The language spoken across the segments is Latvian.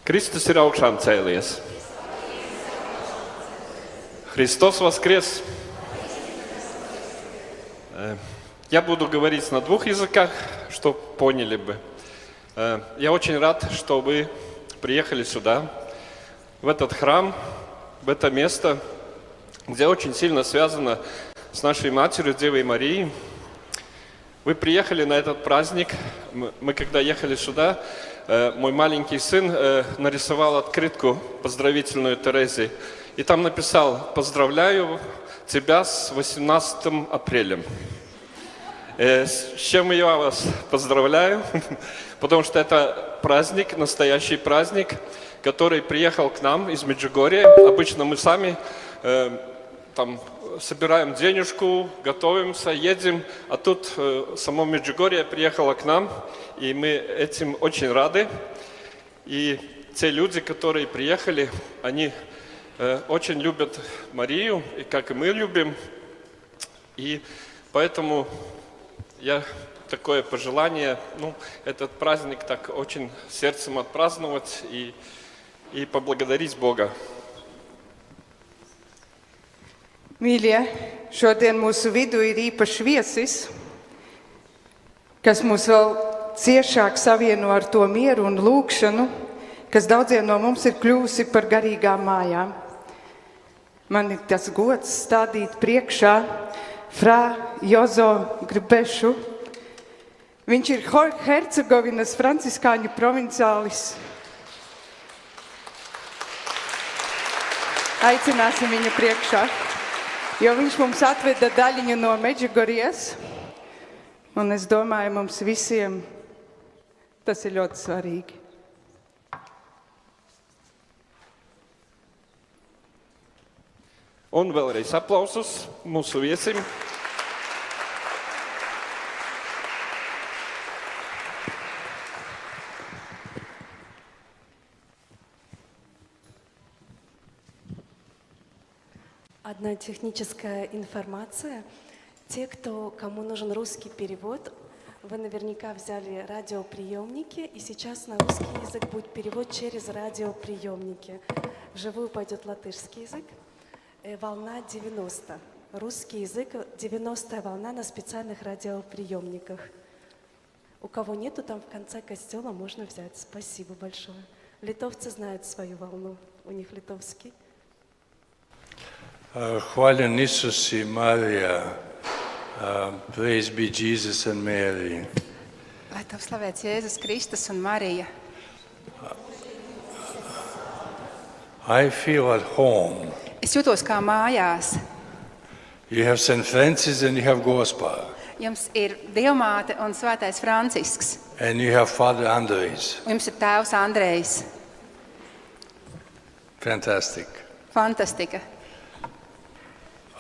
Kristus ir augšām cēlies. Христос воскрес. Я буду говорить на двух языках, чтобы поняли бы. Я очень рад, что вы приехали сюда, в этот храм, в это место, где очень сильно связано с нашей матерью, Девой Марией. Вы приехали на этот праздник. Мы когда ехали сюда, мой маленький сын нарисовал открытку поздравительную Терезе. И там написал: «Поздравляю тебя с 18 апреля». С чем я вас поздравляю, потому что это праздник, настоящий праздник, который приехал к нам из Меджугорья. Обычно мы сами там собираем денежку, готовимся, едем, а тут само Меджугорье приехало к нам, и мы этим очень рады. И те люди, которые приехали, они очень любят Марию, и как и мы любим. И поэтому я такое пожелание, этот праздник так очень сердцем отпраздновать и поблагодарить Бога. Mīļie, šodien mūsu vidū ir īpašs viesis, kas mūs vēl ciešāk savieno ar to mieru un lūgšanu, kas daudziem no mums ir kļuvusi par garīgām mājām. Man ir tas gods stādīt priekšā Fra Jozo Grbešu. Viņš ir Hercegovinas franciskāņu provinciālis. Aicināsim viņu priekšā. Jo viņš mums atveda daļiņu no Medžugorjes, un es domāju, mums visiem tas ir ļoti svarīgi. Un vēlreiz aplausus mūsu viesim. Одна техническая информация. Те, кому нужен русский перевод, вы наверняка взяли радиоприемники, и сейчас на русский язык будет перевод через радиоприемники. Вживую пойдет латышский язык. Волна 90. Русский язык 90-я волна на специальных радиоприемниках. У кого нету, там в конце костела можно взять. Спасибо большое. Литовцы знают свою волну. У них литовский. Hvaljen Isus I Marija. Praise be Jesus and Mary. Lai tev slavēts Jēzus Kristus un Marija. I feel at home. Es jūtos kā mājās. You have St. Francis and you have Gospel. Jums ir Dievmāte un Svētais Francisks. And you have Father Andrejs. Un jums ir tēvs Andrejs. Fantastic. Fantastika.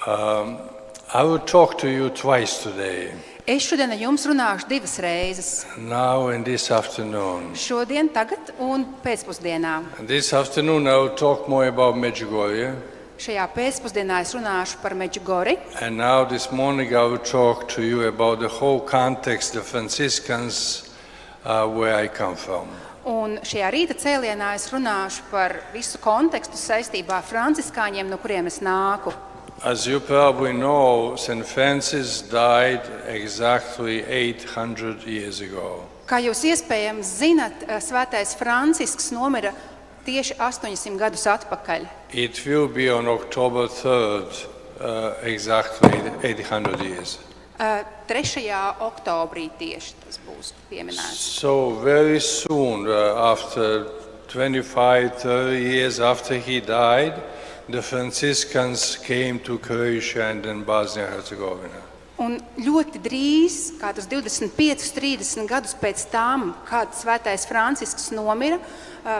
I will talk to you twice today. Es šodien ar jums runāšu divas reizes. Now and this afternoon. Šodien, tagad un pēcpusdienā. And this afternoon I will talk more about Medjugorje. Šajā pēcpusdienā es runāšu par Medjugorji. And now this morning I will talk to you about the whole context, the Franciscans, where I come from. Un šajā rīta cēlienā es runāšu par visu kontekstu saistībā ar franciskāņiem, no kuriem es nāku. As you probably know, St. Francis died exactly 800 years ago. Kā jūs iespējams zinat, Svētais Francisks nomira tieši 800 gadus atpakaļ. It will be on October 3rd, exactly 800 years. 3. oktobrī tieši tas būs pieminēts. So very soon, after 25-30 years after he died, the Franciscans came to Croatia and then Bosnia-Herzegovina. Un ļoti drīz, kā tas 25-30 gadus pēc tam, kad Svētais Francisks nomira,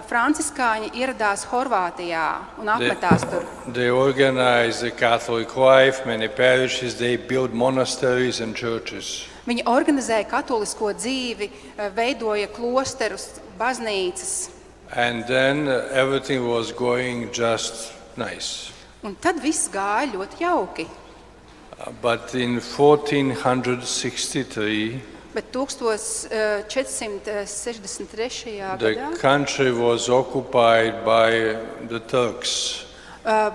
franciskāņi ieradās Horvātijā un apmetās tur. They organized the Catholic life, many parishes, they built monasteries and churches. Viņi organizēja katolisko dzīvi, veidoja klosterus, baznīcas. And then everything was going just nice. Un tad viss gāja ļoti jauki. But in 1463, Bet 1463. the gadā country was occupied by the Turks,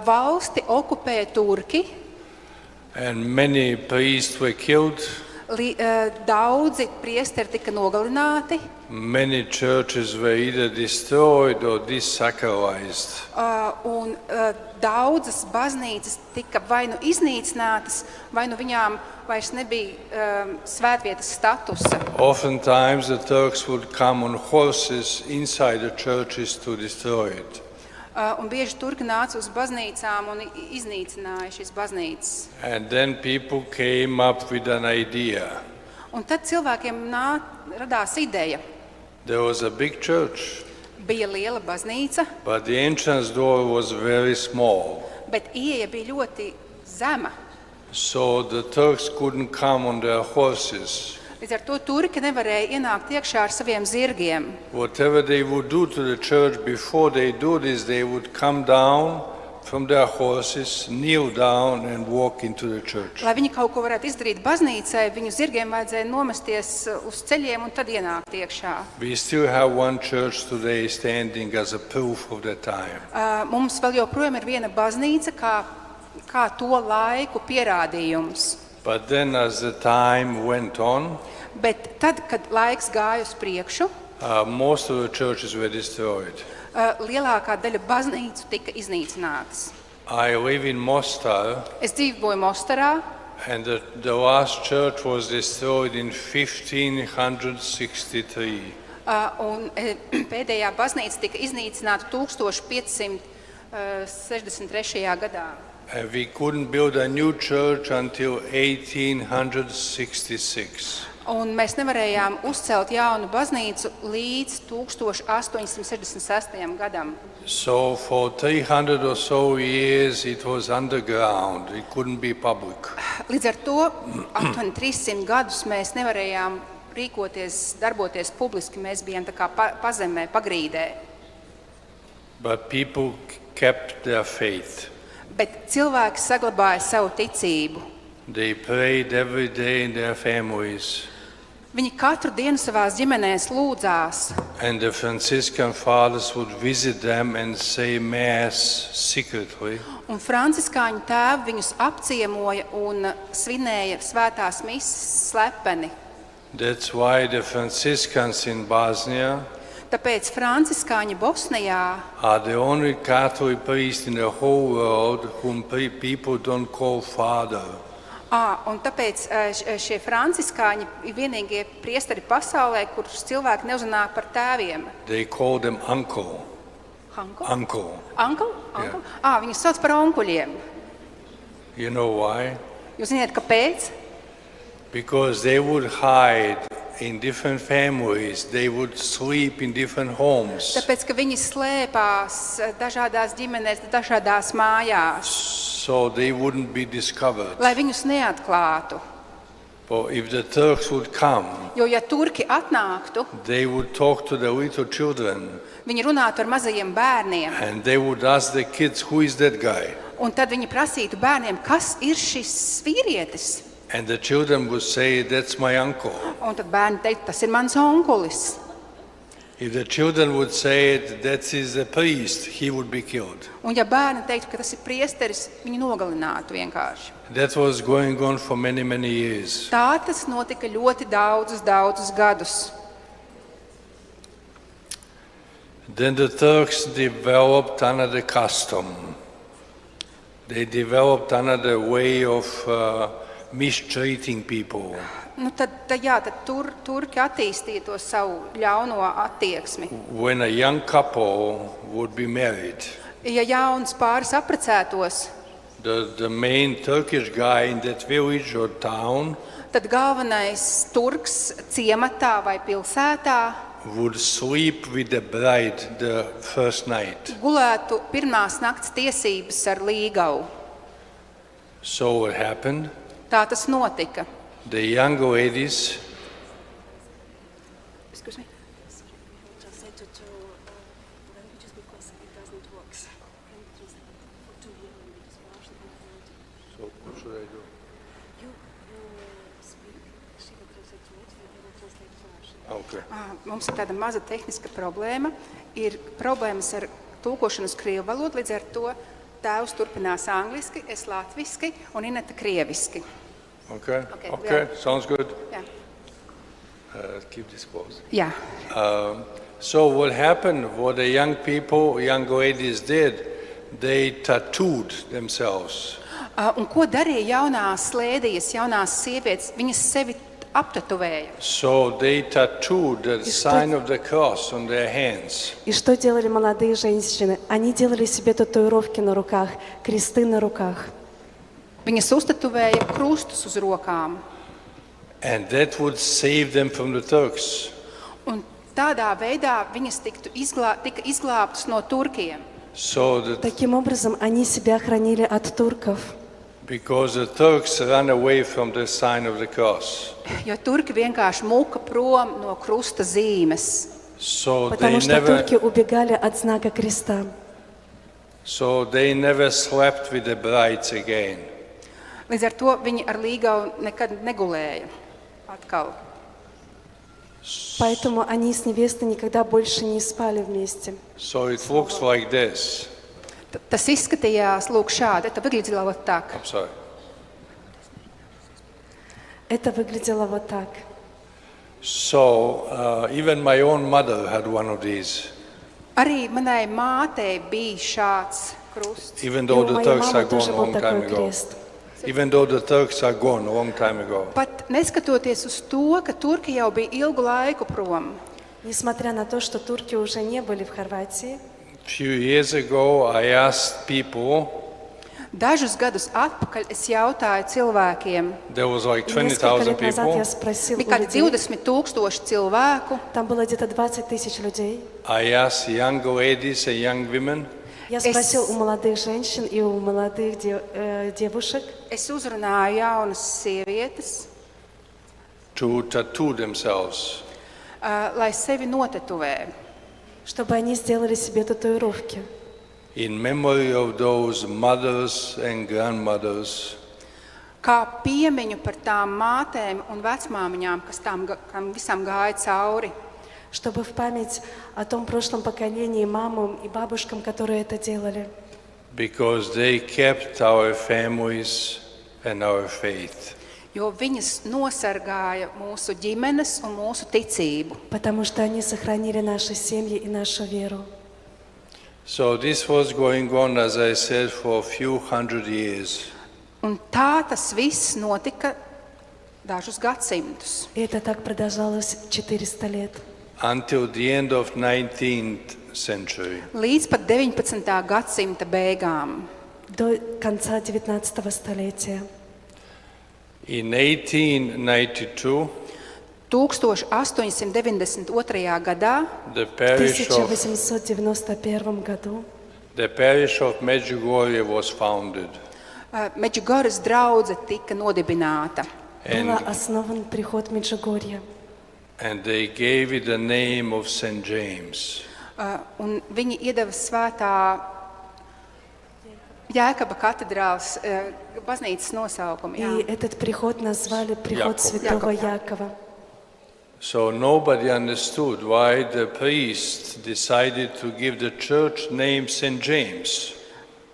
valsti okupēja turki. and many priests were killed. Daudzi priesteri tika nogalināti, Many churches were either destroyed or desacralized. un daudzas baznīcas tika vai nu iznīcinātas, vai nu viņām vairs nebija svētvietas statusa. Oftentimes, the Turks would come on horses inside the churches to destroy it. Un bieži turki nāca uz baznīcām un iznīcināja šīs baznīcas. And then people came up with an idea. Un tad cilvēkiem radās ideja. There was a big church, Bija liela baznīca, but the entrance door was very small. bet ieeja bija ļoti zema. So the Turks couldn't come on their horses. Līdz ar to turki nevarēja ienākt iekšā ar saviem zirgiem. Whatever they would do to the church before they do this, they would come down from their horses, kneel down, and walk into the church. Lai viņi kaut ko varētu izdarīt baznīcai, viņu zirgiem vajadzēja nomesties uz ceļiem un tad ienākt iekšā. We still have one church today standing as a proof of that time. Mums vēl joprojām ir viena baznīca, kā to laiku pierādījums. But then, as the time went on, Bet tad, kad laiks gāja uz priekšu, most of the churches were destroyed. lielākā daļa baznīcu tika iznīcinātas. I live in Mostar, Es dzīvoju Mostarā, and the last church was destroyed in 1563. un pēdējā baznīca tika iznīcināta 1563. gadā. And we couldn't build a new church until 1866. Un mēs nevarējām uzcelt jaunu baznīcu līdz 1866. gadam. So for 300 or so years it was underground. It couldn't be public. Līdz ar to aptuveni 300 gadus mēs nevarējām rīkoties, darboties publiski. Mēs bijām tā kā pazemē, pagrīdē. But people kept their faith. Bet cilvēki saglabāja savu ticību. They prayed every day in their families. Viņi katru dienu savās ģimenēs lūdzās. And the Franciscan fathers would visit them and say Mass secretly. Un franciskāņu tēvi viņus apciemoja un svinēja svētās misas slepeni. That's why the Franciscans in Bosnia Tāpēc franciskāņi Bosnijā are the only Catholic priest in the whole world whom people don't call father. Un tāpēc šie franciskāņi ir vienīgie priesteri pasaulē, kurus cilvēki neuzrunā par tēviem. They call them uncle. Uncle? Uncle. Viņus sauc par onkuļiem. You know why? Jūs zināt, kāpēc? Because they would hide in different families. They would sleep in different homes. Tāpēc, ka viņi slēpās dažādās ģimenēs, dažādās mājās, So they wouldn't be discovered. lai viņus neatklātu. But if the Turks would come, Jo, ja turki atnāktu, they would talk to the little children viņi runātu ar mazajiem bērniem, and they would ask the kids, who is that guy? un tad viņi prasītu bērniem, kas ir šis vīrietis. And the children would say, that's my uncle. Un tad bērni teikt, tas ir mans onkulis. If the children would say that is a priest, he would be killed. Un ja bērni teiktu, ka tas ir priesteris, viņi nogalinātu vienkārši. That was going on for many, many years. Tā tas notika ļoti daudzus gadus. Then the Turks developed another custom. They developed another way of mistreating people. Tad turki attīstīja to savu ļauno attieksmi. When a young couple would be married, Ja jauns pāris apprecētos, the main Turkish guy in that village or town tad galvenais turks ciematā vai pilsētā would sleep with the bride the first night. gulētu pirmās nakts tiesības ar līgavu. So what happened? Tā tas notika. The young ladies Excuse me. Translated to languages because it doesn't work. Can you translate for 2 languages, Russian and French? So what should I do? You speak Okay. Mums ir tāda maza tehniska problēma. Ir problēmas ar tulkošanu uz krievu valodu, līdz ar to tēvs turpinās angliski, es latviski un Ineta krieviski. Okay. Okay, Okay. yeah. Sounds good. Jā. Keep this pause. Jā. So what happened? What the young people, young ladies did, they tattooed themselves. Un ko darīja jaunās lēdijas, jaunās sievietes? Viņas sevi aptatuvēja. So they tattooed the sign of the cross on their hands. И что делали молодые женщины? Они делали себе татуировки на руках, кресты на руках. Viņas uztatuvēja krustus uz rokām. And that would save them from the Turks. Un tādā veidā viņas tika izglābtas no turkiem. So that Таким образом, они себя хранили от турков, because the Turks ran away from the sign of the cross. Jo turki vienkārši muka prom no krusta zīmes. So they потому что турки never убегали от знака креста. slept with the brides again. Līdz ar to viņi ar līgavu nekad negulēja atkal. Поэтому они с невестой никогда больше не спали вместе. So it looks like this. Tas izskatījās lūk šādi. Это выглядело вот так. I'm sorry. Это выглядело вот так. So even my own mother had one of these. Arī manai mātei bija šāds krusts. Even И though у the моей Turks are мамы gone тоже a был long time такой ago. крест. Even though the Turks are gone a long time ago. Pat neskatoties uz to, ka turki jau bija ilgu laiku prom. Несмотря на то, что турки уже не были в Хорватии, A few years ago, I asked people, Dažus gadus atpakaļ es jautāju cilvēkiem, there was like несколько 20,000 лет назад people. я спросил у bija kādi людей, 20,000 cilvēku. там было где-то 20 тысяч людей. I asked young ladies and young women, Я спросил у молодых женщин и у молодых девушек, Es uzrunāju jaunas sievietes, to tattoo themselves. Lai sevi notetuvē. чтобы они сделали себе татуировки. In memory of those mothers and grandmothers Kā piemiņu par tām mātēm un vecmāmiņām, kas tam visam gāja cauri. Чтобы в память о том прошлом поколении, мамам и бабушкам, которые это делали. because they kept our families and our faith. Jo viņas nosargāja mūsu ģimenes un mūsu ticību. Потому что они сохранили наши семьи и нашу веру. So this was going on, as I said, for a few hundred years. Un tā tas viss notika dažus gadsimtus. И это так продолжалось 400 лет. Until the end of 19th century. Līdz pat 19. gadsimta beigām. До конца 19 столетия. In 1892, 1892. gadā the В parish 1891 году of Medjugorje was founded. Međugoras draudze tika nodibināta. был основан приход Меджугорья. And they gave it the name of St. James. Un viņi iedeva svētā Jēkaba katedrāles baznīcas nosaukumu. И Jā. этот приход назвали приход Яков. святого Яков, да. Якова. So nobody understood why the priest decided to give the church name St. James.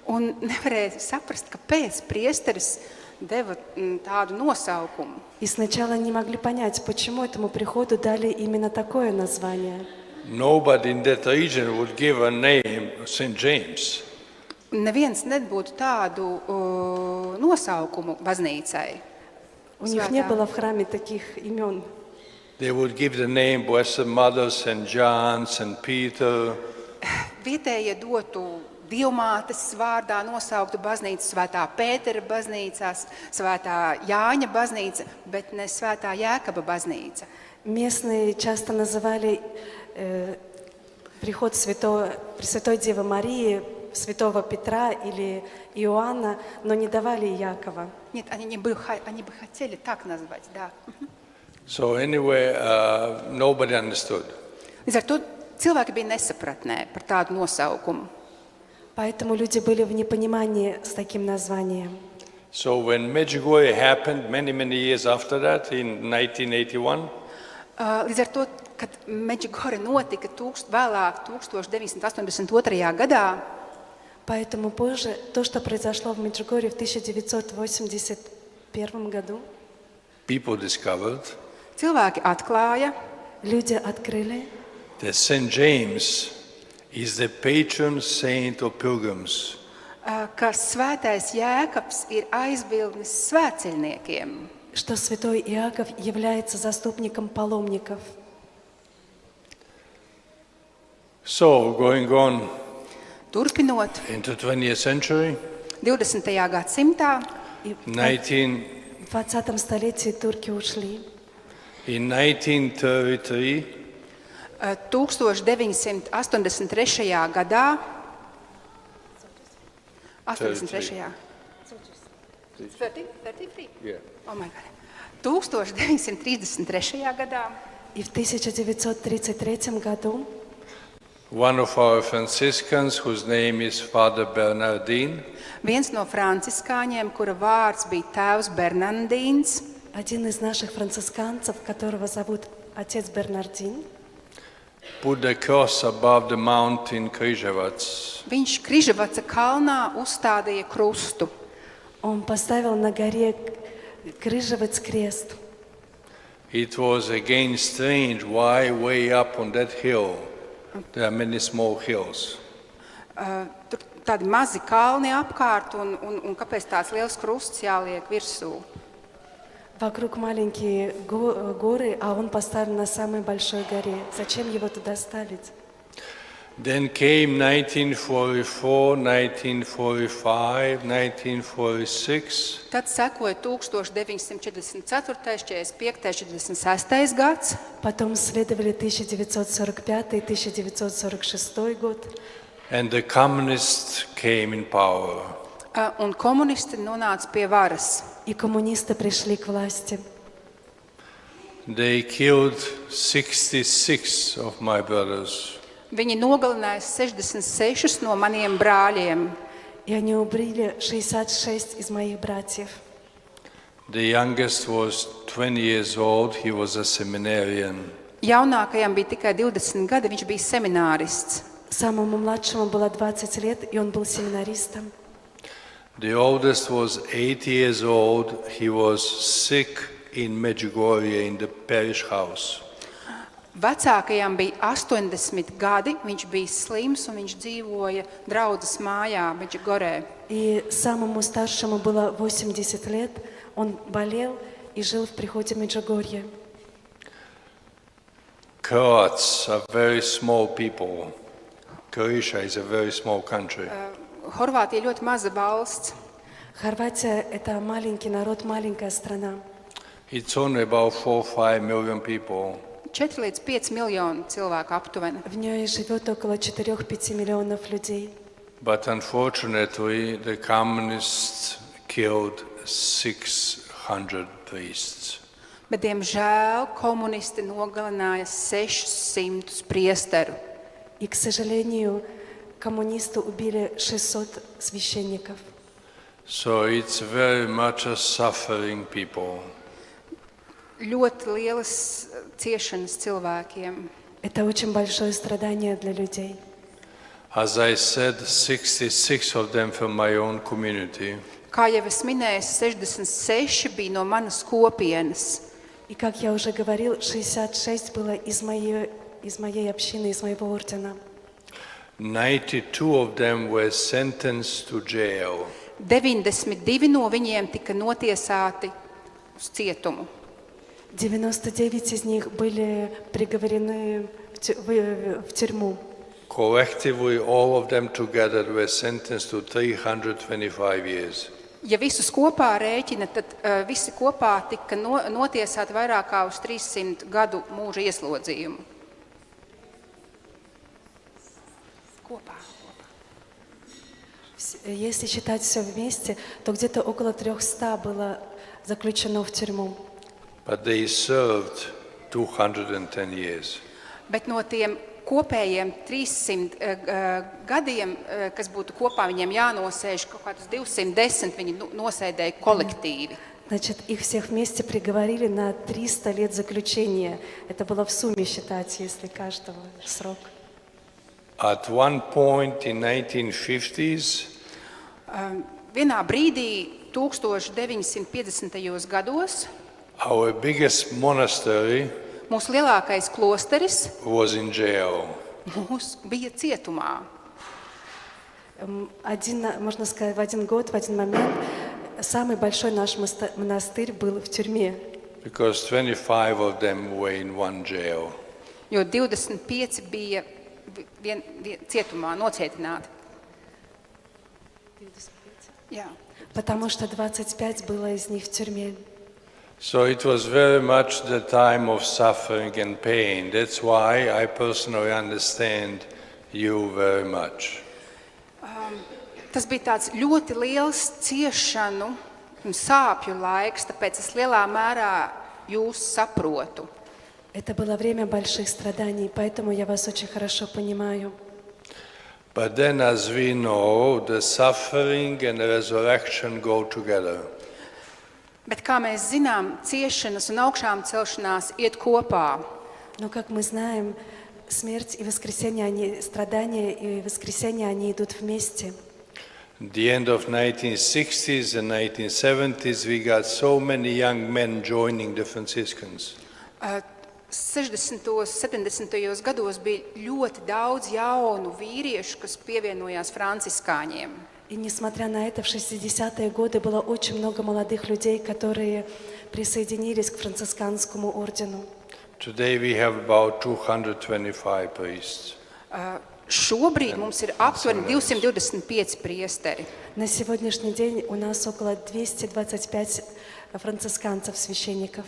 Un nevarēja saprast, kāpēc priesteris deva tādu nosaukumu. И сначала не могли понять, почему этому приходу дали именно такое название. Nobody in that region would give a name St. James. Neviens nebūtu tādu nosaukumu baznīcai. У них не было в храме таких имен. They would give the name Blessed Mother, St. John, St. Peter. Vietējie dotu Dievmātes vārdā nosauktu baznīcu, Svētā Pētera baznīcās, Svētā Jāņa baznīca, bet ne Svētā Jēkaba baznīca. Местные часто называли приход Пресвятой Девы Марии, Святого Петра или Иоанна, но не давали Якова. Нет, они бы хотели так назвать, да. So anyway, nobody understood. Līdz ar to cilvēki bija nesapratnē par tādu nosaukumu. Поэтому люди были в непонимании с таким названием. So when Medjugorje happened many years after that, in 1981, Līdz ar to, kad Medjugorje notika vēlāk, 1982. gadā, Поэтому позже то, что произошло в Меджугорье в 1981 году, people discovered cilvēki atklāja, люди открыли, that St. James is the patron saint of pilgrims. ka svētais Jēkabs ir aizbildnis svētceļniekiem. что святой Иаков является заступником паломников. So, going on Turpinot, into 20th century, 20. gadsimtā, И в 19, 20 столетии турки ушли. in 1933, 1983. gadā, 83. 33? yeah. Oh my God. 1933. gadā И в 1933 году one of our Franciscans, whose name is Father Bernardin, viens no franciskāņiem, kura vārds bija tēvs Bernardīns, один из наших францисканцев, которого зовут отец Бернардин, put the cross above the mountain Kryževac. viņš Križevaca kalnā uzstādīja krustu. он поставил на горе Крыжевец крест. It was again strange why way up on that hill there are many small hills. Tur tādi mazi kalni apkārt, un kāpēc tāds liels krusts jāliek virsū? Вокруг маленькие горы, а он поставил на самой большой горе. Зачем его туда ставить? Then came 1944, 1945, 1946. Tad sekoja 1944, 45, 46 gads, Потом следовали 1945 и 1946 год. And the communists came in power. un komunisti nonāca pie varas. И коммунисты пришли к власти. They killed 66 of my brothers. Viņi nogalināja 66 no maniem brāļiem. И они убили 66 из моих братьев. The youngest was 20 years old. He was a seminarian. Jaunākajam bija tikai 20 gadi, viņš bija seminārists. Самому младшему было 20 лет, и он был семинаристом. The oldest was 80 years old. He was sick in Medjugorje in the parish house. Vecākajam bija 80 gadi, viņš bija slims un viņš dzīvoja draudzes mājā Medjugorjē. И самому старшему было 80 лет, он болел и жил в приходе Меджугорье. Croats are very small people. Croatia is a very small country. Horvātija ļoti maza valsts. Хорватия – это маленький народ, маленькая страна. It's only about 4-5 million people. 4 līdz 5 miljoni cilvēku aptuveni. В ней живет около 4-5 миллионов людей. But unfortunately, the communists killed 600 priests. Bet, diemžēl, komunisti nogalināja 600 priesteru. И, к сожалению, коммунисты убили 600 священников. So it's very much a suffering people. Ļoti lielas ciešanas cilvēkiem. Это очень большое страдание для людей. As I said, 66 of them from my own community. Kā jau es minēju, 66 bija no manas kopienas. И, как я уже говорил, 66 было из моей общины, из моего ордена. 92 of them were sentenced to jail. 92 no viņiem tika notiesāti uz cietumu. 99 из них были приговорены в тюрьму. Collectively, all of them together were sentenced to 325 years. Ja visus kopā rēķina, tad visi kopā tika notiesāti vairāk kā uz 300 gadu mūža ieslodzījumu. Kopā. Если считать все вместе, то где-то около 300 было заключено в тюрьму. But they served 210 years. Bet no tiem kopējiem 300 gadiem, kas būtu kopā, viņiem jānosēž kaut kādus 210, viņi nosēdēja kolektīvi. Значит, их всех вместе приговорили на 300 лет заключения. Это было в сумме считать, если каждого срок. At one point in 1950s, Vienā brīdī 1950. gados our biggest monastery mūsu lielākais klosteris was in jail. bija cietumā. Можно сказать, в один год, в один момент, самый большой наш монастырь был в тюрьме. Because 25 of them were in one jail. Jo 25 bija cietumā nocietināti. Jā. Потому что 25 было из них в тюрьме. So it was very much the time of suffering and pain. That's why I personally understand you very much. Tas bija tāds ļoti liels ciešanu un sāpju laiks, tāpēc es lielā mērā jūs saprotu. Это было время больших страданий, поэтому я вас очень хорошо понимаю. But then, as we know, the suffering and the resurrection go together. Bet, kā mēs zinām, ciešanas un augšām celšanās iet kopā. Но, как мы знаем, смерть и воскресение, страдания и воскресение, они идут вместе. At the end of 1960s and 1970s, we got so many young men joining the Franciscans. 60. un 70. gados bija ļoti daudz jaunu vīriešu, kas pievienojās franciskāņiem. И несмотря на это, в 60-е годы было очень много молодых людей, которые присоединились к францисканскому ордену. Today we have about 225 priests. Šobrīd mums ir aptuveni 225 priesteri. На сегодняшний день у нас около 225 францисканцев, священников.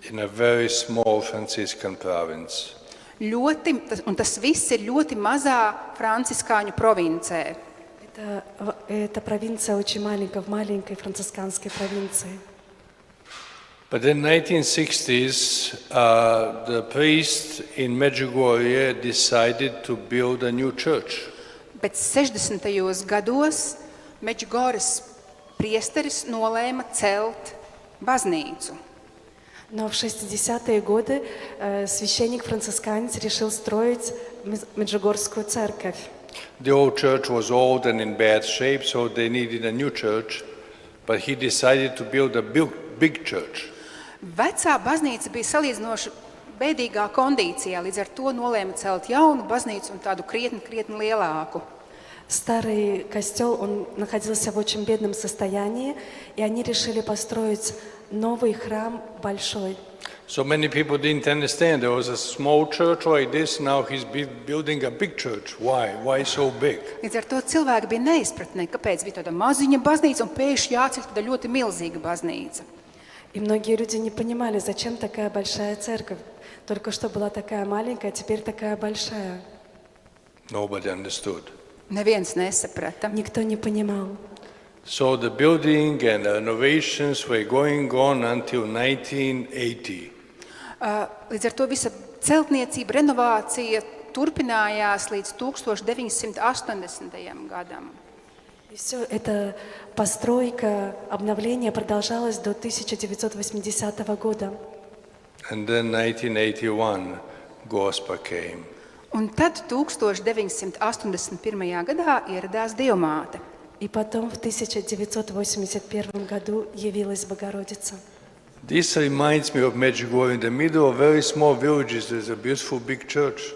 In a very small Franciscan province. Un tas viss ir ļoti mazā franciskāņu provincē. Эта провинция очень маленькая, в маленькой францисканской провинции. But in 1960s, the priests in Medjugorje decided to build a new church. Bet 60. gados Medžugoras priesteris nolēma celt baznīcu. Но в 60-е годы священник-францисканец решил строить Меджугорскую церковь. The old church was old and in bad shape, so they needed a new church. But he decided to build a big church. Vecā baznīca bija salīdzinoši bēdīgā kondīcijā, līdz ar to nolēma celt jaunu baznīcu un tādu krietni lielāku. Старый костел, он находился в очень бедном состоянии, и они решили построить новый храм большой. So many people didn't understand. There was a small church like this, now he's building a big church. Why? Why so big? Līdz ar to cilvēki bija neizpratnē, kāpēc bija tāda maziņa baznīca un pēkšņi jāceļ tāda ļoti milzīga baznīca. И многие люди не понимали, зачем такая большая церковь. Только что была такая маленькая, теперь такая большая. Nobody understood. Neviens nesaprata. Никто не понимал. So the building and the renovations were going on until 1980. Līdz ar to visa celtniecība, renovācija turpinājās līdz 1980. gadam. И все это постройка, обновление продолжалось до 1980 года. And then 1981, GOSPA came. Un tad 1981. gadā ieradās Dievmāte. И потом в 1981 году явилась Богородица. This reminds me of Medjugorje. In the middle of very small villages, there's a beautiful big church.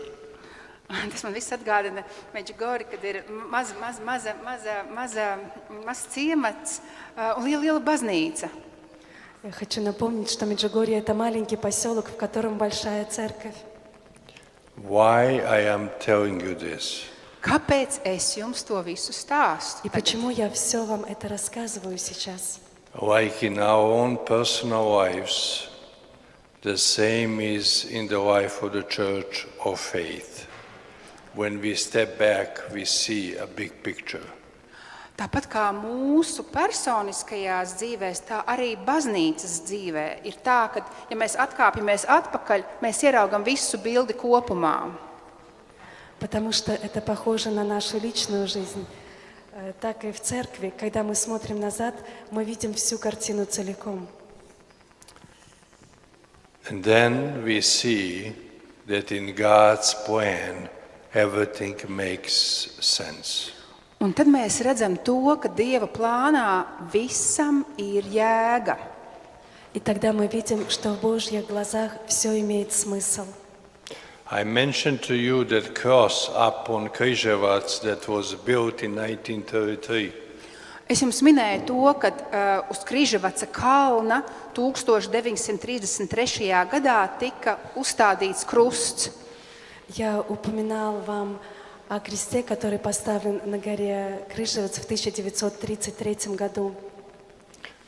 Tas man viss atgādina Medžugorju, kad ir mazs ciemats un liela baznīca. Я хочу напомнить, что Меджугорье – это маленький поселок, в котором большая церковь. Why I am telling you this? Kāpēc es jums to visu stāstu? И почему я все вам это рассказываю сейчас? Like in our own personal lives, the same is in the life of the Church of Faith. When we step back, we see a big picture. Tāpat kā mūsu personiskajās dzīvēs, tā arī baznīcas dzīvē ir tā, ka, ja mēs atkāpjamies atpakaļ, mēs ieraugam visu bildi kopumā. потому что это похоже на нашу личную жизнь. Так и в церкви, когда мы смотрим назад, мы видим всю картину целиком. And then we see that in God's plan everything makes sense. Un tad mēs redzam to, ka Dieva plānā visam ir jēga. И тогда мы видим, что в Божьих глазах все имеет смысл. I mentioned to you that cross up on Križevats that was built in 1933. Es jums minēju to, ka uz Križevaca kalna 1933. gadā tika uzstādīts krusts. Я упоминал вам о кресте, который поставлен на горе Крыжевец в 1933 году.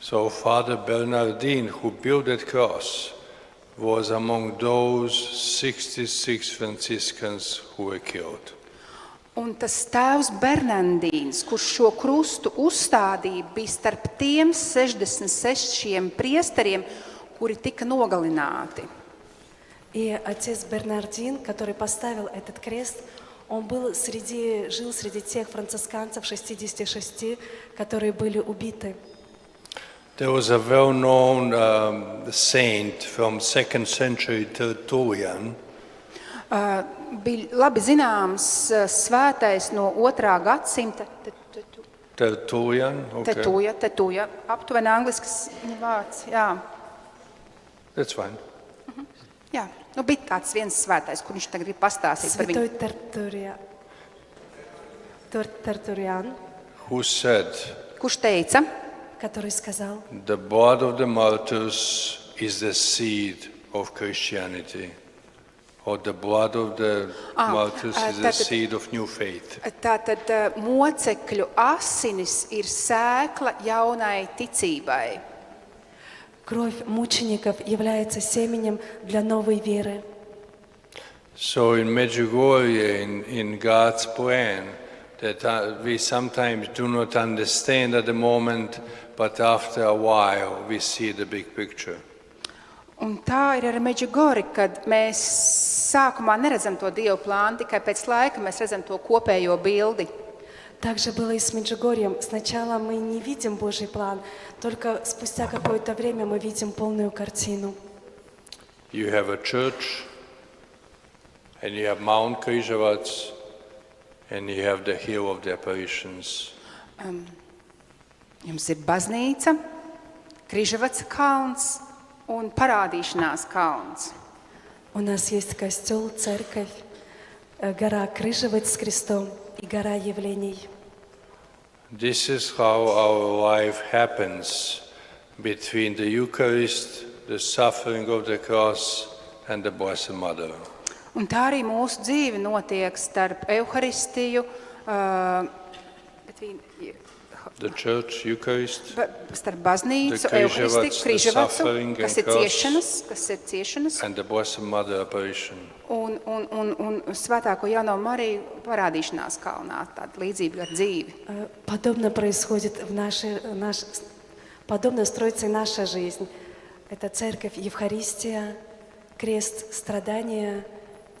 So Father Bernardin, who built that cross, was among those 66 Franciscans who were killed. Un tas tēvs Bernardīns, kurš šo krustu uzstādīja, bija starp tiem 66 priesteriem, kuri tika nogalināti. И отец Бернардин, который поставил этот крест, он жил среди тех францисканцев 66, которые были убиты. There was a well-known saint from 2nd century Tertullian. Bija labi zināms svētais no 2. gadsimta. Tertullian, okay. Tetuja, aptuveni anglisks vārds, jā. That's fine. Jā, bija kāds viens svētais, kur viņš tagad grib pastāstīt par Святой viņu. Тертуриан, Who said, Kurš teica, который сказал: the blood of the martyrs is the seed of Christianity, or the blood of the martyrs is the seed of new faith. tātad mocekļu asinis ir sēkla jaunai ticībai. Кровь мучеников является семенем для новой веры. So in Medjugorje, in God's plan, that we sometimes do not understand at the moment, but after a while we see the big picture. Un tā ir ar Medjugorji, kad mēs sākumā neredzam to Dievu plānu, tikai pēc laika mēs redzam to kopējo bildi. Также было и с Меджугорьем. Сначала мы не видим Божий план, только спустя какое-то время мы видим полную картину. You have a church, and you have Mount Križevats, and you have the hill of the apparitions. Jums ir baznīca, Križevaca kalns un parādīšanās kalns. У нас есть костел, церковь, гора Крыжевец с крестом и гора явлений. This is how our life happens between the Eucharist, the suffering of the cross, and the Blessed Mother. Un tā arī mūsu dzīve notiek starp Euharistiju, The church, Eucharist, starp baznīcu, The Križevats, Euharistiju, the Križevacu, suffering and kas ir cross. ciešanas, and the Blessed Mother apparition. un svētāko jauno Mariju parādīšanās kalnā, tāda līdzība ar dzīvi. Подобно происходит подобно строится и наша жизнь. Это церковь, Евхаристия, крест, страдания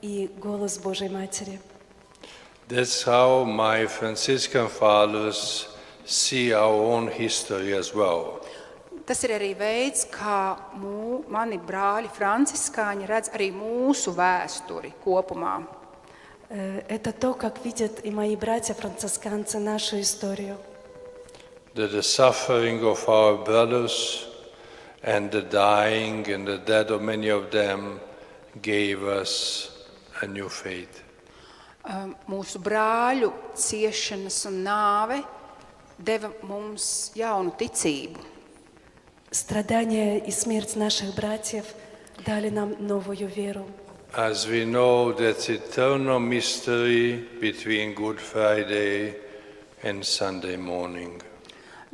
и голос Божьей Матери. That's how my Franciscan fathers see our own history as well. Tas ir arī veids, kā mani brāļi franciskāņi redz arī mūsu vēsturi kopumā. Это то, как видят и мои братья-францисканцы нашу историю. That the suffering of our brothers and the dying and the death of many of them gave us a new faith. Mūsu brāļu ciešanas un nāve deva mums jaunu ticību. Страдания и смерть наших братьев дали нам новую веру. As we know that eternal mystery between Good Friday and Sunday morning.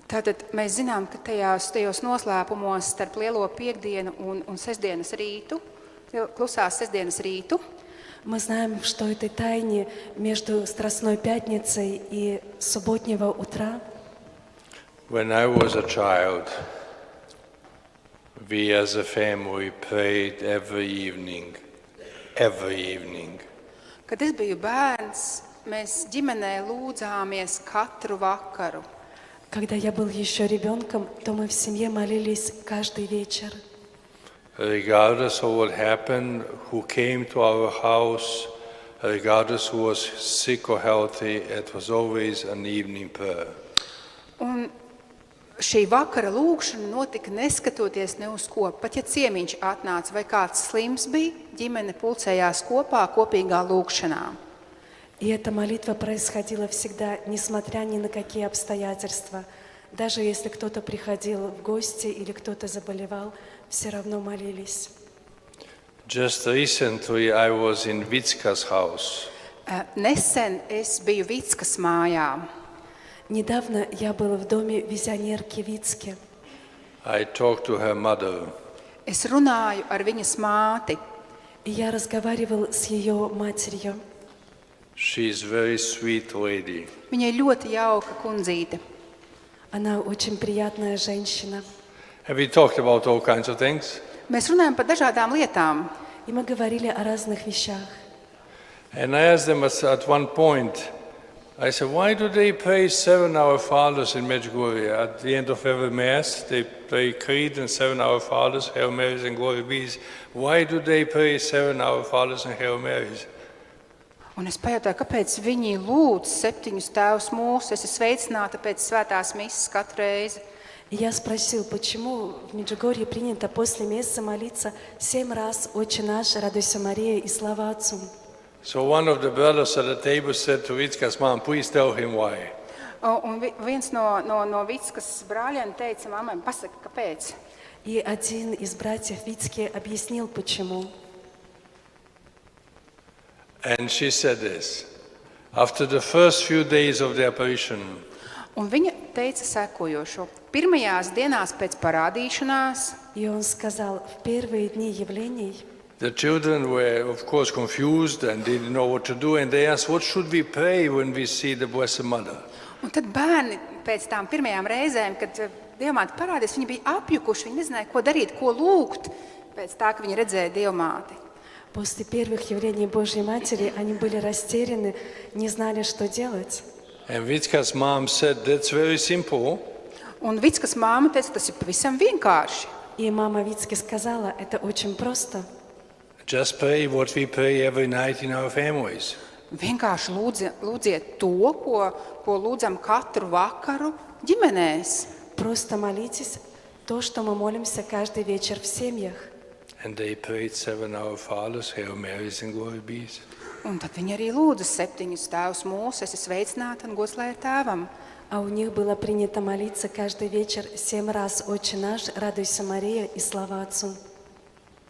Tātad mēs zinām, ka tajos noslēpumos starp Lielo Piektdienu un sestdienas rītu, klusās sestdienas rītu, Мы знаем, что этой тайне между Страстной Пятницей и субботнего утра. When I was a child, we as a family prayed every evening. Kad es biju bērns, mēs ģimenē lūdzāmies katru vakaru. Когда я был еще ребенком, то мы в семье молились каждый вечер. Regardless of what happened, who came to our house, regardless who was sick or healthy, it was always an evening prayer. Un šī vakara lūkšana notika neskatoties ne uz ko. Pat ja ciemiņš atnāca vai kāds slims bija, ģimene pulcējās kopā kopīgā lūkšanā. И эта молитва происходила всегда, несмотря ни на какие обстоятельства. Даже если кто-то приходил в гости или кто-то заболевал, все равно молились. Just recently I was in Vitska's house. Nesen es biju Vickas mājā. Недавно я была в доме визионерки Вицки. I talked to her mother. Es runāju ar viņas māti. И я разговаривал с ее матерью. She's a very sweet lady. Viņai ļoti jauka kundzīte. Она очень приятная женщина. And we talked about all kinds of things. Mēs runājam par dažādām lietām. И мы говорили о разных вещах. And I asked them at one point, I said, why do they pray 7 Our Fathers in Medjugorje? At the end of every Mass, they pray Creed and 7 Our Fathers, Hail Marys and Glory Bees. Why do they pray 7 Our Fathers and Hail Marys? Un es pajautāju, kāpēc viņi lūdz 7 tēvus mūsu. Es esmu sveicināta pēc svētās misas katru reizi. И я спросил, почему в Меджугорье принято после мессы молиться 7 раз «Отче наш, радуйся, Мария» и «Слава Отцу». So one of the brothers at the table said to Vitska's mom, please tell him why. Un viens no Vickas brāļiem teica mammai, pasaka, kāpēc? И один из братьев Вицки объяснил, почему. And she said this, after the first few days of the apparition, Un viņa teica sekojošo. Pirmajās dienās pēc parādīšanās И он сказал, в первые дни явлений the children were, of course, confused and didn't know what to do, and they asked, what should we pray when we see the Blessed Mother? un tad bērni pēc tām pirmajām reizēm, kad Dievmāte parādījās, viņi bija apjukuši, viņi nezināja, ko darīt, ko lūgt pēc tā, ka viņi redzēja Dievmāti. после первых явлений Божьей Матери они были растеряны, не знали, что делать. And Vitska's mom said, that's very simple. Un Vickas māma teica, tas ir pavisam vienkārši. И мама Вицки сказала, это очень просто. Just pray what we pray every night in our families. Vienkārši lūdziet to, ko lūdzam katru vakaru ģimenēs. Просто молитесь то, что мы молимся каждый вечер в семьях. And they prayed 7 Our Fathers, Hail Marys and Glory Bees. Un tad viņi arī lūdza 7 tēvus mūsu, es esmu sveicināta un gods lai ir tēvam. А у них было принято молиться каждый вечер 7 раз «Отче наш, радуйся, Мария» и «Слава Отцу».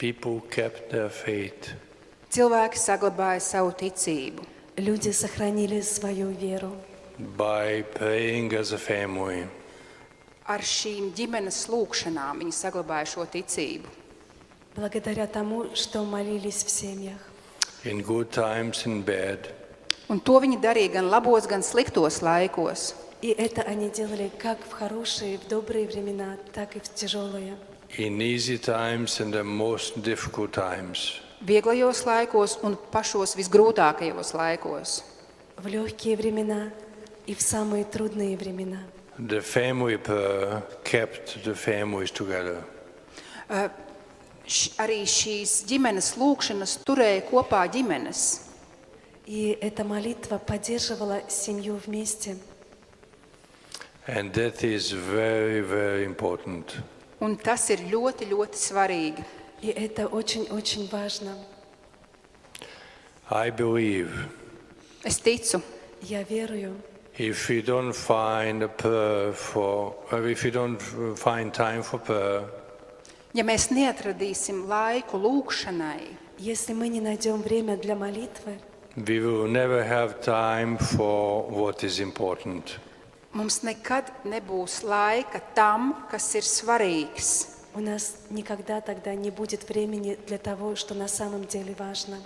People kept their faith. Cilvēki saglabāja savu ticību Люди сохранили свою веру. By praying as a family. ar šīm ģimenes lūkšanām. Viņi saglabāja šo ticību. Благодаря тому, что молились в семьях. In good times and bad. Un to viņi darīja gan labos, gan sliktos laikos. И это они делали как в хорошие, в добрые времена, так и в тяжелые. In easy times and the most difficult times. Vieglajos laikos un pašos visgrūtākajos laikos. В легкие времена и в самые трудные времена. The family prayer kept the families together. Arī šīs ģimenes lūkšanas turēja kopā ģimenes. И эта молитва поддерживала семью вместе. And that is very, very important. Un tas ir ļoti, ļoti svarīgi. И это очень-очень важно. I believe Es ticu, Я верую, if we don't find a prayer if we don't find time for prayer, ja mēs neatradīsim laiku lūkšanai, если мы не найдем время для молитвы, we will never have time for what is important. mums nekad nebūs laika tam, kas ir svarīgs. у нас никогда тогда не будет времени для того, что на самом деле важно.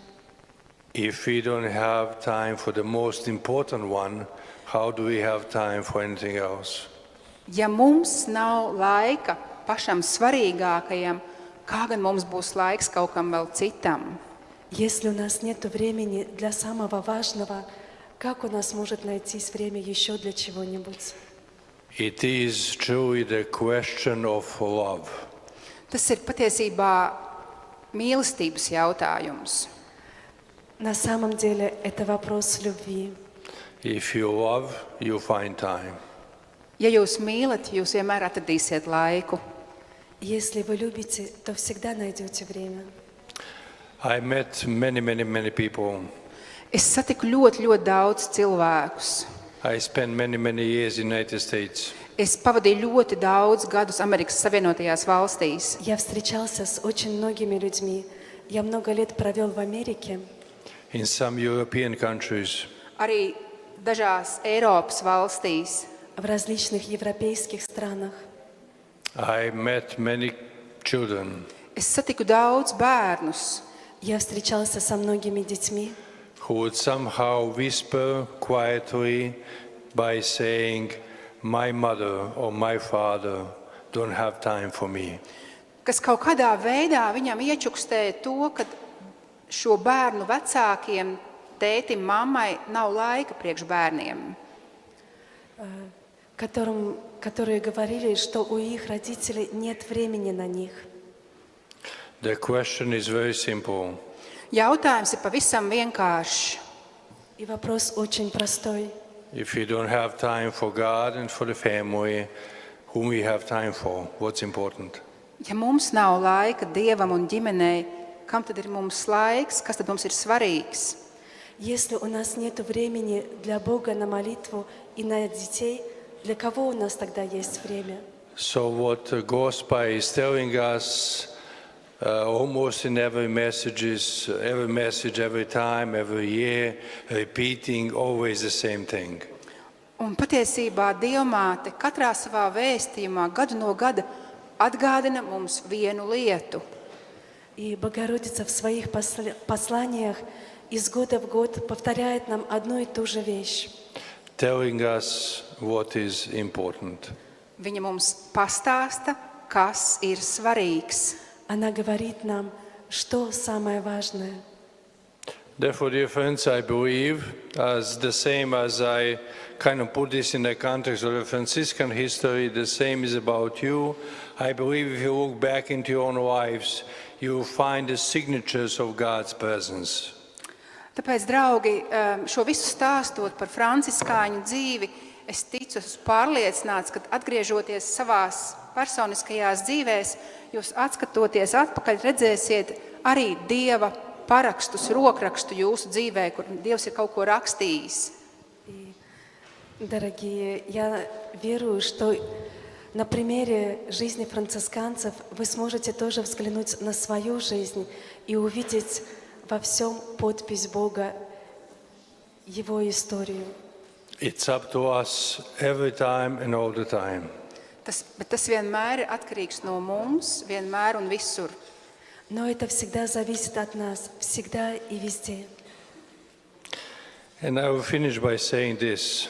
If we don't have time for the most important one, how do we have time for anything else? Ja mums nav laika pašam svarīgākajam, kā gan mums būs laiks kaut kam vēl citam? Если у нас нет времени для самого важного, как у нас может найтись время еще для чего-нибудь? It is truly the question of love. Tas ir patiesībā mīlestības jautājums. На самом деле это вопрос любви. If you love, you find time. Ja jūs mīlat, jūs vienmēr atradīsiet laiku. Если вы любите, то всегда найдете время. I met many people. Es satiku ļoti daudz cilvēkus. I spent many years in the United States. Es pavadīju ļoti daudz gadus Amerikas Savienotajās valstīs. Я встречался с очень многими людьми. Я много лет провел в Америке. In some European countries. Arī dažās Eiropas valstīs. В различных европейских странах. I met many children Es satiku daudz bērnus, Я встречался со многими детьми, who would somehow whisper quietly by saying, my mother or my father don't have time for me. kas kaut kādā veidā viņam iečukstēja to, ka šo bērnu vecākiem, tētim, mammai nav laika priekš bērniem. которые говорили, что у их родителей нет времени на них. The question is very simple. Jautājums ir pavisam vienkāršs. И вопрос очень простой. If you don't have time for God and for the family, whom we have time for, what's important? Ja mums nav laika Dievam un ģimenei, kam tad ir mums laiks, kas tad mums ir svarīgs? Если у нас нет времени для Бога на молитву и на детей, для кого у нас тогда есть время? So what Gospel is telling us almost in every message, every time, every year, repeating always the same thing. Un patiesībā Dievmāte katrā savā vēstījumā gadu no gada atgādina mums vienu lietu. И Богородица в своих посланиях из года в год повторяет нам одну и ту же вещь. Telling us what is important. Viņa mums pastāsta, kas ir svarīgs. Она говорит нам, что самое важное. Therefore, dear friends, I believe, as the same as I kind of put this in the context of the Franciscan history, the same is about you. I believe if you look back into your own lives, you will find the signatures of God's presence. Tāpēc, draugi, šo visu stāstot par franciskāņu dzīvi, es ticu, esmu pārliecināts, ka atgriežoties savās personiskajās dzīvēs, jūs atskatoties atpakaļ redzēsiet arī Dieva parakstus, rokrakstu jūsu dzīvē, kur Dievs ir kaut ko rakstījis. Дорогие, я верую, что на примере жизни францисканцев вы сможете тоже взглянуть на свою жизнь и увидеть во всем подпись Бога, Его историю. It's up to us every time and all the time. Bet tas vienmēr ir atkarīgs no mums, vienmēr un visur. Но это всегда зависит от нас, всегда и везде. And I will finish by saying this.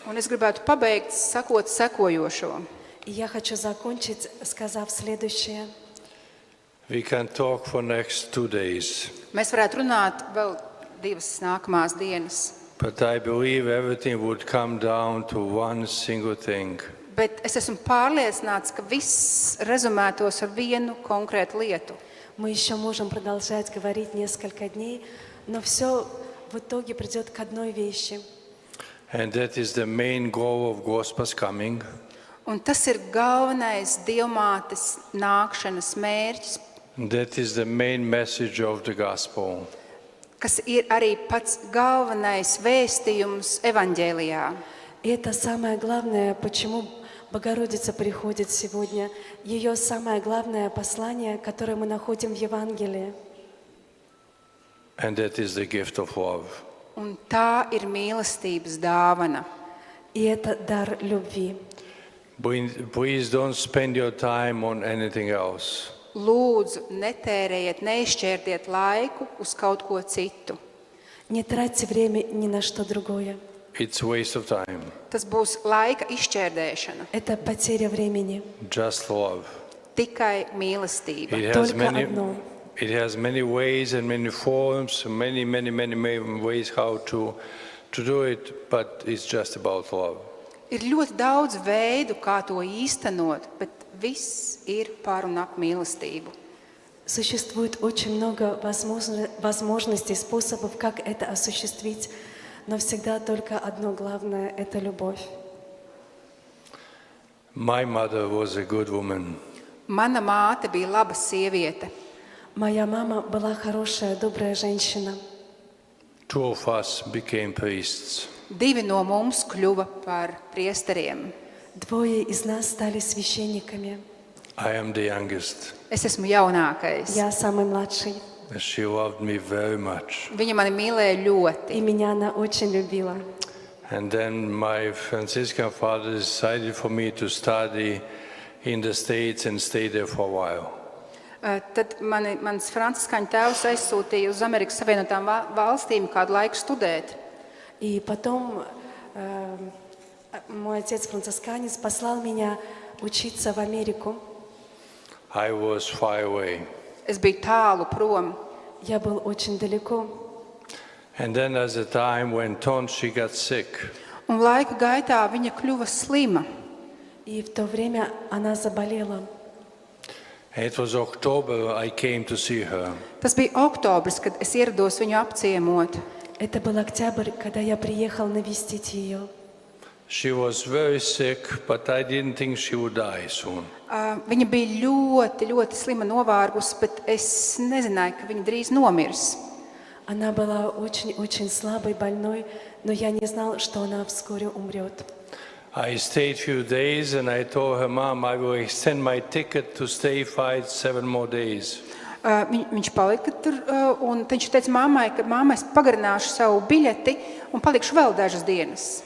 Un es gribētu pabeigt, sakot sekojošo. И я хочу закончить, сказав следующее. We can talk for next 2 days. Mēs varētu runāt vēl 2 nākamās dienas. But I believe everything would come down to one single thing. Bet es esmu pārliecināts, ka viss rezumētos ar vienu konkrētu lietu. Мы еще можем продолжать говорить несколько дней, но все в итоге придет к одной вещи. And that is the main goal of Gospel's coming. Un tas ir galvenais Dievmātes nākšanas mērķis, That is the main message of the Gospel. kas ir arī pats galvenais vēstījums evaņģēlijā. И это самое главное, почему Богородица приходит сегодня. Ее самое главное послание, которое мы находим в Евангелии. And that is the gift of love. Un tā ir mīlestības dāvana. И это дар любви. Please don't spend your time on anything else. Lūdzu, netērējiet, neizšķērtiet laiku uz kaut ko citu. Не тратьте время ни на что другое. It's a waste of time. Tas būs laika izšķērdēšana. Это потеря времени. Just love. Tikai mīlestība. It has Только many, одно. It has many ways and many forms, many ways how to do it, but it's just about love. Ir ļoti daudz veidu, kā to īstenot, bet viss ir par un ap mīlestību. Существует очень много возможностей, способов, как это осуществить, но всегда только одно главное – это любовь. My mother was a good woman. Mana māte bija laba sieviete. Моя мама была хорошая, добрая женщина. 2 of us became priests. 2 no mums kļuva par priesteriem. 2 из нас стали священниками. I am the youngest. Es esmu jaunākais. Я самый младший. She loved me very much. Viņa mani mīlēja ļoti. И меня она очень любила. And then my Franciscan father decided for me to study in the States and stay there for a while. Tad mans franciskāņu tēvs aizsūtīja uz Amerikas Savienotām valstīm kādu laiku studēt. И потом мой отец-францисканец послал меня учиться в Америку. I was far away. Es biju tālu prom. Я был очень далеко. And then as the time went on, she got sick. Un laika gaitā viņa kļuva slima. И в то время она заболела. It was October, I came to see her. Tas bija oktobris, kad es ierados viņu apciemot. Это был октябрь, когда я приехал навестить ее. She was very sick, but I didn't think she would die soon. Viņa bija ļoti slima, novārgusi, bet es nezināju, ka viņa drīz nomirs. Она была очень слабой, больной, но я не знал, что она вскоре умрет. I stayed few days and I told her, Mom, I will extend my ticket to stay 5-7 more days. Viņš palika tur, un viņš teica mammai, ka mamma, es pagarināšu savu biļeti un palikšu vēl dažas dienas.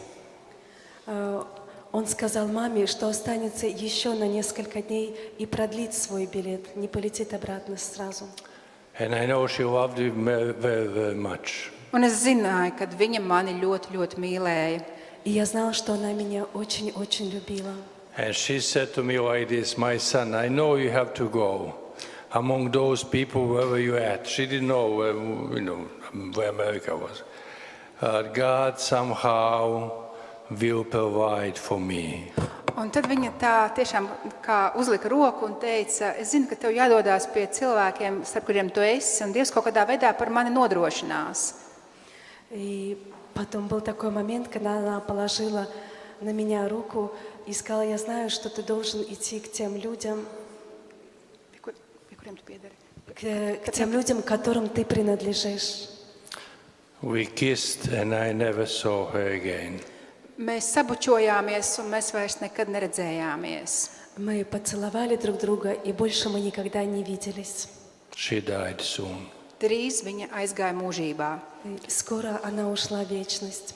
Он сказал маме, что останется еще на несколько дней и продлит свой билет, не полетит обратно сразу. And I know she loved me very much. Un es zināju, ka viņa mani ļoti mīlēja. И я знала, что она меня очень любила. And she said to me like this, my son, I know you have to go among those people wherever you're at. She didn't know where America was. God somehow will provide for me. Un tad viņa tā tiešām kā uzlika roku un teica, es zinu, ka tev jādodās pie cilvēkiem, starp kuriem tu esi, un Dievs kaut kādā veidā par mani nodrošinās. И потом был такой момент, когда она положила на меня руку и сказала, я знаю, что ты должен идти к тем людям, к тем людям, которым ты принадлежишь. We kissed and I never saw her again. Mēs sabučojāmies, un mēs vairs nekad neredzējāmies. Мы поцеловали друг друга, и больше мы никогда не виделись. She died soon. Drīz viņa aizgāja mūžībā. Скоро она ушла в вечность.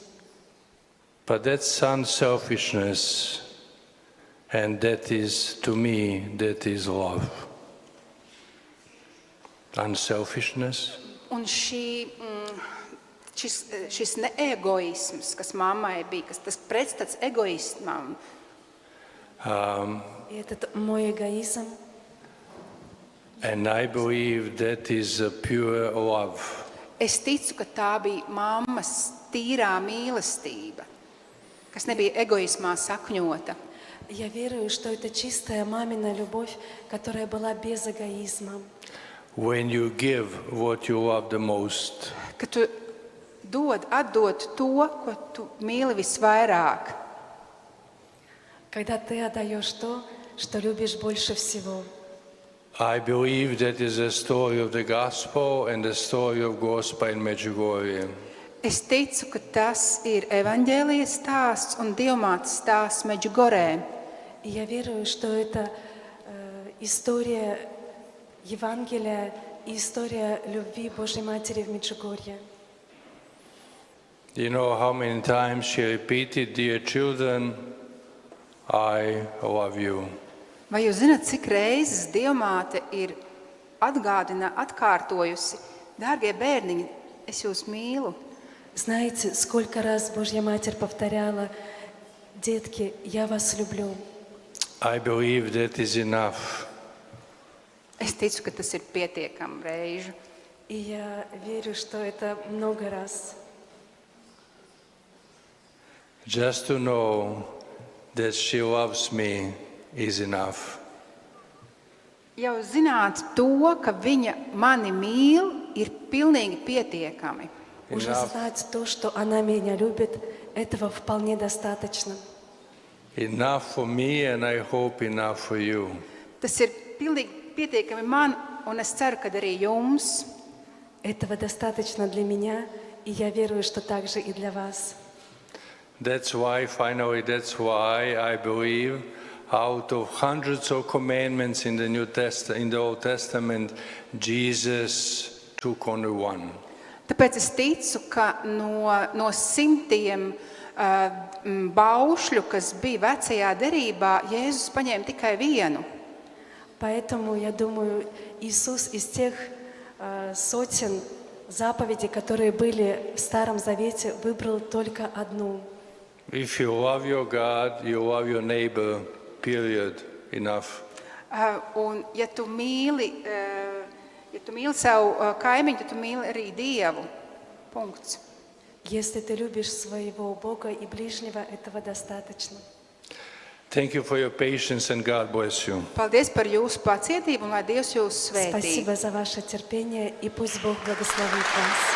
But that's unselfishness, and that is, to me, that is love. Unselfishness. Un šis neegoisms, kas mammai bija, tas pretstats egoismam, И этот мой эгоизм, And I believe that is a pure love. es ticu, ka tā bija mammas tīrā mīlestība, kas nebija egoismā sakņota. я верую, что это чистая мамина любовь, которая была без эгоизма. When you give what you love the most, Ka tu atdod to, ko tu mīli visvairāk. Когда ты отдаешь то, что любишь больше всего. I believe that is a story of the gospel and the story of Gospa in Medjugorje. Es ticu, ka tas ir evaņģēlijas stāsts un dievmātes stāsts Medžugorē. И я верую, что это история Евангелия и история любви Божьей Матери в Меджугорье. You know how many times she repeated, dear children, I love you. Vai jūs zināt, cik reizes dievmāte ir atkārtojusi, dārgie bērniņi, es jūs mīlu? Знаете, сколько раз Божья Матерь повторяла, детки, я вас люблю. I believe that is enough Es ticu, ka tas ir pietiekami reižu. И я верю, что это много раз. Just to know that she loves me is enough. Jau zināt to, ka viņa mani mīl, ir pilnīgi pietiekami. Уже Enough. знать то, что она меня любит, этого вполне достаточно. Enough for me and I hope enough for you. Tas ir pilnīgi pietiekami man, un es ceru, ka arī jums. Этого достаточно для меня, и я верую, что также и для вас. That's why I believe out of hundreds of commandments in the Old Testament, Jesus took only one. Tāpēc es ticu, ka no simtiem baušļu, kas bija vecajā derībā, Jēzus paņēma tikai vienu. Поэтому, я думаю, Иисус из тех сотен заповедей, которые были в Старом Завете, выбрал только одну. If you love your God, you love your neighbor, period, enough. Un ja tu mīli savu kaimiņu, tad tu mīli arī Dievu. Punkts. Если ты любишь своего Бога и ближнего, этого достаточно. Thank you for your patience and God bless you. Paldies par jūsu pacietību un lai Dievs jūs svētī. Спасибо за ваше терпение, и пусть Бог благословит вас.